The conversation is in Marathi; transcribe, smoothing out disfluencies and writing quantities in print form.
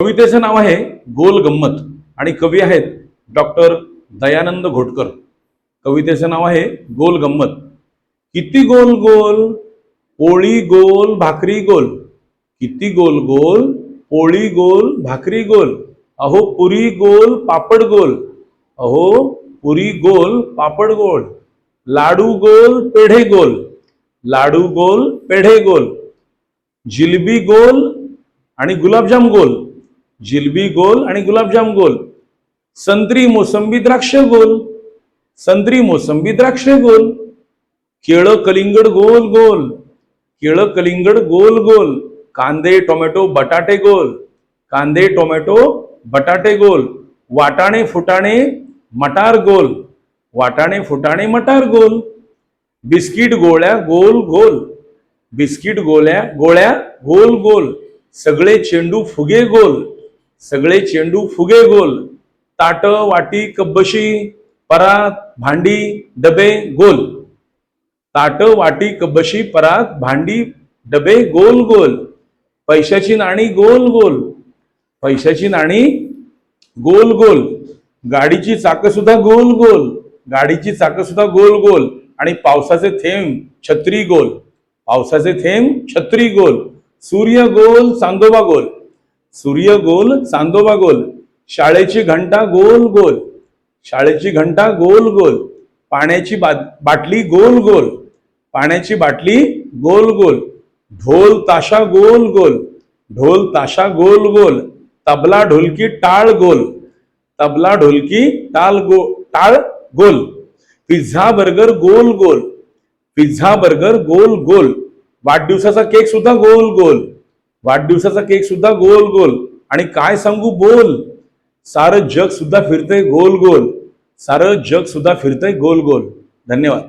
कवितेचं नाव आहे गोल गंमत आणि कवी आहेत डॉक्टर दयानंद घोटकर। कवितेचं नाव आहे गोल गंमत। किती गोल गोल पोळी गोल भाकरी गोल, किती गोल गोल पोळी गोल भाकरी गोल, अहो पुरी गोल पापड गोल, अहो पुरी गोल पापड गोल, लाडू गोल पेढे गोल, लाडू गोल पेढे गोल, जिलबी गोल आणि गुलाबजाम गोल, जिलबी गोल आणि गुलाबजाम गोल, संत्री मोसंबी द्राक्ष गोल, संत्री मोसंबी द्राक्ष गोल, केळं कलिंगड गोल गोल, केळं कलिंगड गोल गोल, कांदे टोमॅटो बटाटे गोल, कांदे टोमॅटो बटाटे गोल, वाटाणे फुटाणे मटार गोल, वाटाणे फुटाणे मटार गोल, बिस्किट गोळ्या गोल गोल, बिस्किट गोळ्या गोल गोल, सगळे चेंडू फुगे गोल, सगळे चेंडू फुगे गोल, ताट वाटी कब्बशी परात भांडी डबे गोल, ताट वाटी कब्बशी परात भांडी डबे गोल गोल, पैशाची नाणी गोल गोल, पैशाची नाणी गोल गोल, गाडीची चाकं सुद्धा गोल गोल, गाडीची चाकं सुद्धा गोल गोल, आणि पावसाचे थेंब छत्री गोल, पावसाचे थेंब छत्री गोल, सूर्य गोल चांदोबा गोल, सूर्य गोल चांदोबा गोल, शाळेची घंटा गोल गोल, शाळेची घंटा गोल गोल, पाण्याची बाटली गोल गोल, पाण्याची बाटली गोल गोल, ढोल ताशा गोल गोल, ढोल ताशा गोल गोल, तबला ढोलकी टाळ गोल, तबला ढोलकी टाळ गोल, पिझ्झा बर्गर गोल गोल, पिझ्झा बर्गर गोल गोल, वाढदिवसाचा केक सुद्धा गोल गोल, वाढदिवसाचा केक सुद्धा गोल गोल, आणि काय सांगू बोल, सारं जग सुद्धा फिरतंय गोल गोल, सारं जग सुद्धा फिरतंय गोल गोल। धन्यवाद।